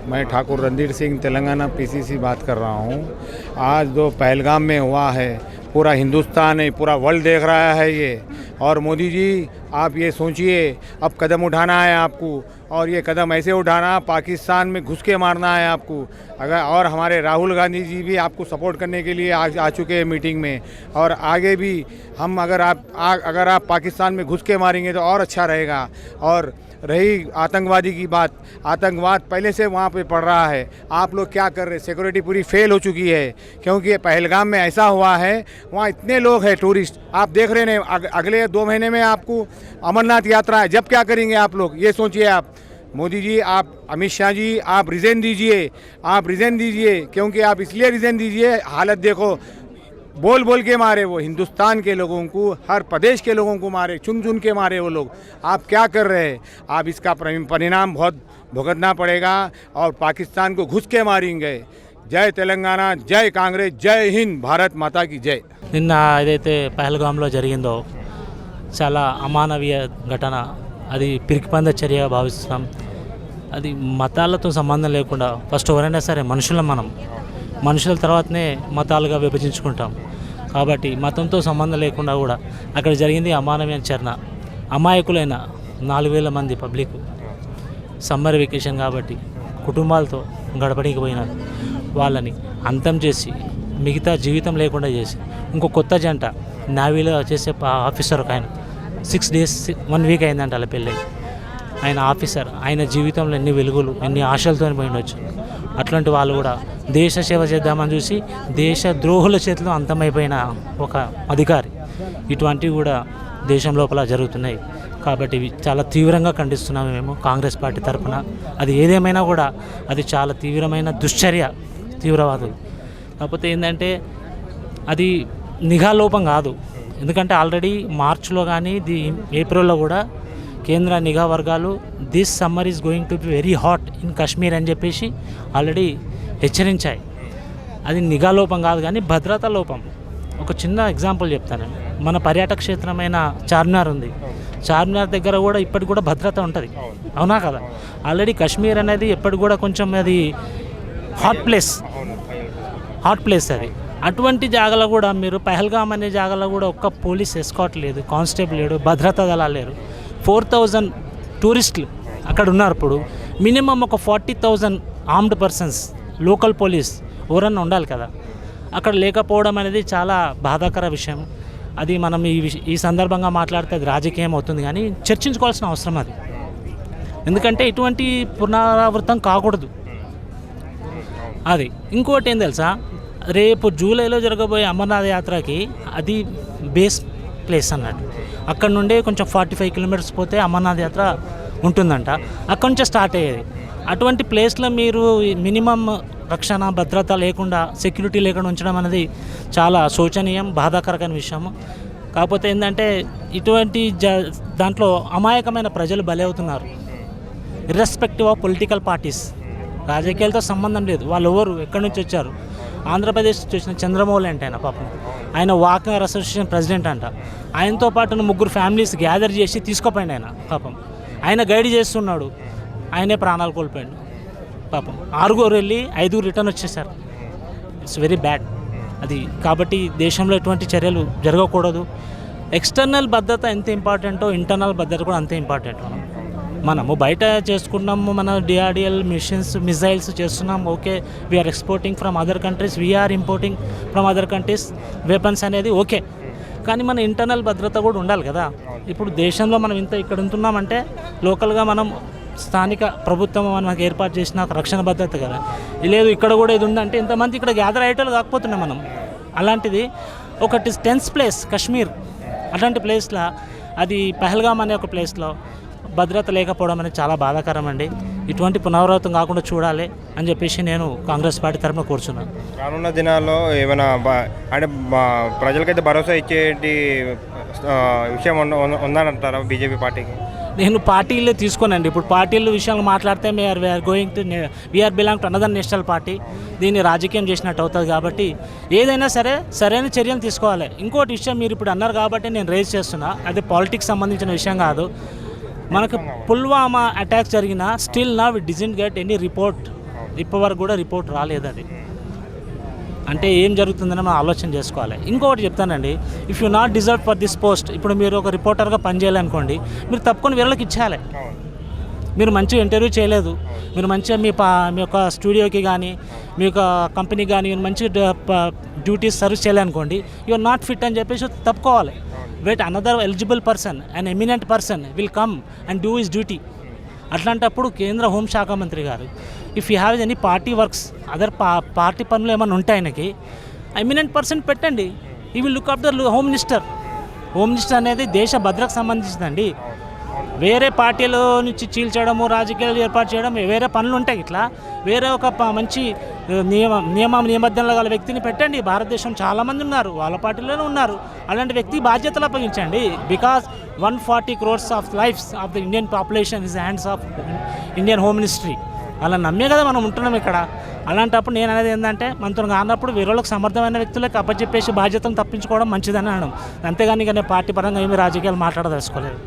मैं ठाकुर रणधीर सिंह तेलंगाना पीसीसी बात कर रहा हूँ। आज जो पहलगाम में हुआ है, पूरा हिंदुस्तान है, पूरा वर्ल्ड देख रहा है ये। और मोदी जी, आप ये सोचिए, अब कदम उठाना है आपको, और ये कदम ऐसे उठाना, पाकिस्तान में घुस के मारना है आपको। अगर और हमारे राहुल गांधी जी भी आपको सपोर्ट करने के लिए आ चुके हैं मीटिंग में, और आगे भी हम अगर आप पाकिस्तान में घुस के मारेंगे तो और अच्छा रहेगा। और रही आतंकवादी की बात, आतंकवाद पहले से वहाँ पे पड़ रहा है। आप लोग क्या कर रहे हैं? सिक्योरिटी पूरी फेल हो चुकी है, क्योंकि ये पहलगाम में ऐसा हुआ है, वहाँ इतने लोग हैं टूरिस्ट, आप देख रहे हैं। अगले 2 महीने में आपको अमरनाथ यात्रा है, जब क्या करेंगे आप लोग? ये सोचिए आप। मोदी जी, आप अमित शाह जी, आप रिज़ाइन दीजिए, क्योंकि आप इसलिए रिज़ाइन दीजिए, हालत देखो, बोल बोल के मारे वो हिंदुस्तान के लोगों को, हर प्रदेश के लोगों को मारे, चुन चुन के मारे वो लोग। आप क्या कर रहे हैं? आप इसका परिणाम बहुत भुगतना पड़ेगा, और पाकिस्तान को घुस के मारेंगे। जय तेलंगाना, जय कांग्रेस, जय हिंद, भारत माता की जय। నిన్న ఏదైతే పహల్గామ్లో జరిగిందో చాలా అమానవీయ ఘటన, అది పిరికిపంద చర్యగా భావిస్తున్నాం. అది మతాలతో సంబంధం లేకుండా ఫస్ట్ ఎవరైనా సరే మనం మనుషుల తర్వాతనే మతాలుగా విభజించుకుంటాం. కాబట్టి మతంతో సంబంధం లేకుండా కూడా అక్కడ జరిగింది అమానవీయ చర్య. అమాయకులైన 4,000 మంది పబ్లిక్ సమ్మర్ వెకేషన్ కాబట్టి కుటుంబాలతో గడపడానికి పోయినారు. వాళ్ళని అంతం చేసి మిగతా జీవితం లేకుండా చేసి ఇంకో కొత్త జంట నావీలో చేసే ఆఫీసర్ ఒక ఆయన 6 days 1 week అయిందంట అలా పెళ్ళి. ఆయన ఆఫీసర్, ఆయన జీవితంలో ఎన్ని వెలుగులు, ఎన్ని ఆశలతో పోయిండొచ్చు. అట్లాంటి వాళ్ళు కూడా దేశ సేవ చేద్దామని చూసి దేశ ద్రోహుల చేతిలో అంతమైపోయిన ఒక అధికారి. ఇటువంటివి కూడా దేశం లోపల జరుగుతున్నాయి. కాబట్టి ఇవి చాలా తీవ్రంగా ఖండిస్తున్నాము మేము కాంగ్రెస్ పార్టీ తరఫున. అది ఏదేమైనా కూడా అది చాలా తీవ్రమైన దుశ్చర్య, తీవ్రవాదులు. కాకపోతే ఏంటంటే అది నిఘా లోపం కాదు. ఎందుకంటే ఆల్రెడీ మార్చిలో కానీ ఏప్రిల్లో కూడా కేంద్ర నిఘా వర్గాలు this summer is going to be very hot in Kashmir అని చెప్పేసి ఆల్రెడీ హెచ్చరించాయి. అది నిఘా లోపం కాదు కానీ భద్రతా లోపం. ఒక చిన్న ఎగ్జాంపుల్ చెప్తాను. మన పర్యాటక క్షేత్రమైన చార్మినార్ ఉంది. చార్మినార్ దగ్గర కూడా ఇప్పటికి కూడా భద్రత ఉంటుంది, అవునా కదా? ఆల్రెడీ కాశ్మీర్ అనేది ఎప్పటికి కూడా కొంచెం అది హాట్ ప్లేస్ అది. అటువంటి జాగాలో కూడా మీరు పహల్గామ్ అనే జాగాలో కూడా ఒక్క పోలీస్ ఎస్కాట్ లేదు, కానిస్టేబుల్ లేడు, భద్రతా దళాలు లేరు. 4,000 టూరిస్టులు అక్కడ ఉన్నారు. ఇప్పుడు మినిమం ఒక 40,000 ఆర్మ్డ్ పర్సన్స్, లోకల్ పోలీస్ ఎవరన్నా ఉండాలి కదా. అక్కడ లేకపోవడం అనేది చాలా బాధాకర విషయం. అది మనం ఈ సందర్భంగా మాట్లాడితే అది రాజకీయం అవుతుంది, కానీ చర్చించుకోవాల్సిన అవసరం అది. ఎందుకంటే ఇటువంటి పునరావృతం కాకూడదు. అది ఇంకోటి ఏం తెలుసా, రేపు జూలైలో జరగబోయే అమర్నాథ్ యాత్రకి అది బేస్ ప్లేస్ అన్నట్టు. అక్కడ నుండే కొంచెం 45 kilometers పోతే అమర్నాథ్ యాత్ర ఉంటుందంట. అక్కడ నుంచే స్టార్ట్ అయ్యేది. అటువంటి ప్లేస్లో మీరు మినిమం రక్షణ భద్రత లేకుండా, సెక్యూరిటీ లేకుండా ఉంచడం అనేది చాలా శోచనీయం, బాధాకరమైన విషయము. కాకపోతే ఏంటంటే ఇటువంటి దాంట్లో అమాయకమైన ప్రజలు బలి అవుతున్నారు. ఇర్రెస్పెక్టివ్ ఆఫ్ పొలిటికల్ పార్టీస్, రాజకీయాలతో సంబంధం లేదు. వాళ్ళు ఎవరు, ఎక్కడి నుంచి వచ్చారు? ఆంధ్రప్రదేశ్ నుంచి వచ్చిన చంద్రమౌళి అంటే ఆయన పాపం, ఆయన వాకర్ అసోసియేషన్ ప్రెసిడెంట్ అంట. ఆయనతో పాటు 3 ఫ్యామిలీస్ గ్యాదర్ చేసి తీసుకుపోయింది ఆయన. పాపం ఆయన గైడ్ చేస్తున్నాడు, ఆయనే ప్రాణాలు కోల్పోయాడు. పాపం 6 వెళ్ళి 5 రిటర్న్ వచ్చేసారు. ఇట్స్ వెరీ బ్యాడ్ అది. కాబట్టి దేశంలో ఎటువంటి చర్యలు జరగకూడదు. ఎక్స్టర్నల్ భద్రత ఎంత ఇంపార్టెంటో ఇంటర్నల్ భద్రత కూడా అంతే ఇంపార్టెంట్. మనము బయట చేసుకున్నాము, మన డిఆర్డిఎల్ మిషన్స్, మిజైల్స్ చేస్తున్నాం, okay. We are exporting from other countries, we are importing from other countries weapons అనేది ఓకే. కానీ మన ఇంటర్నల్ భద్రత కూడా ఉండాలి కదా. ఇప్పుడు దేశంలో మనం ఇక్కడ ఉంటున్నామంటే లోకల్గా మనం స్థానిక ప్రభుత్వం మనకు ఏర్పాటు చేసిన రక్షణ భద్రత కదా. లేదు ఇక్కడ కూడా ఇది ఉందంటే ఇంతమంది ఇక్కడ గ్యాదర్ అయ్యేటోళ్ళు కాకపోతున్నాం మనం. అలాంటిది ఒకటి టెన్స్ ప్లేస్ కాశ్మీర్, అలాంటి ప్లేస్లో అది పహల్గామ్ అనే ఒక ప్లేస్లో భద్రత లేకపోవడం అనేది చాలా బాధాకరం అండి. ఇటువంటి పునరావృతం కాకుండా చూడాలి అని చెప్పేసి నేను కాంగ్రెస్ పార్టీ తరఫున కోరుచున్నాను. రానున్న దినాల్లో ఏమైనా అంటే ప్రజలకైతే భరోసా ఇచ్చేటి విషయం ఉందంటారా బీజేపీ పార్టీకి? నేను పార్టీలే తీసుకోనండి. ఇప్పుడు పార్టీల విషయాలు మాట్లాడితే we are belong to another national party. దీన్ని రాజకీయం చేసినట్టు అవుతుంది. కాబట్టి ఏదైనా సరే సరైన చర్యలు తీసుకోవాలి. ఇంకోటి విషయం మీరు ఇప్పుడు అన్నారు కాబట్టి నేను రేజ్ చేస్తున్నా, అది పాలిటిక్స్ సంబంధించిన విషయం కాదు. మనకు పుల్వామా అటాక్ జరిగిన స్టిల్ నా వి డిజంట్ గెట్ ఎనీ రిపోర్ట్ ఇప్పటివరకు కూడా రిపోర్ట్ రాలేదు అది. అంటే ఏం జరుగుతుందని మనం ఆలోచన చేసుకోవాలి. ఇంకొకటి చెప్తానండి, if you not deserve for this post, ఇప్పుడు మీరు ఒక రిపోర్టర్గా పనిచేయాలనుకోండి, మీరు తప్పుకొని వీళ్ళకి ఇచ్చేయాలి. మీరు మంచిగా ఇంటర్వ్యూ చేయలేదు, మీరు మంచిగా మీ యొక్క స్టూడియోకి కానీ మీ యొక్క కంపెనీకి కానీ మీరు మంచి డ్యూటీస్ సర్వీస్ చేయాలనుకోండి, యు ఆర్ నాట్ ఫిట్ అని చెప్పేసి తప్పుకోవాలి. Wait another eligible person and eminent person will come and do his duty. అట్లాంటప్పుడు కేంద్ర హోంశాఖ మంత్రి గారు, if you have any party works, other party పనులు ఏమైనా ఉంటాయి ఆయనకి, ఎమినెంట్ పర్సన్ పెట్టండి. He will look of the home minister. Home minister అనేది దేశ భద్రతకు సంబంధించిందండి. వేరే పార్టీలో నుంచి చీల్చడము, రాజకీయాలు ఏర్పాటు చేయడం వేరే పనులు ఉంటాయి. ఇట్లా వేరే ఒక మంచి నియమబద్ధంలో గల వ్యక్తిని పెట్టండి. భారతదేశం చాలామంది ఉన్నారు, వాళ్ళ పార్టీలోనే ఉన్నారు. అలాంటి వ్యక్తి బాధ్యతలు అప్పగించండి. Because 140 crores of lives of the Indian population is hands of Indian home ministry. అలా నమ్మే కదా మనం ఉంటున్నాం ఇక్కడ. అలాంటప్పుడు నేను అనేది ఏంటంటే, మనతో కానప్పుడు వేరే వాళ్ళకి సమర్థమైన వ్యక్తులకు అప్పచెప్పేసి బాధ్యతను తప్పించుకోవడం మంచిదని అనడం. అంతేగాని ఇక నేను పార్టీ పరంగా ఏమి రాజకీయాలు మాట్లాడదలుచుకోలేదు.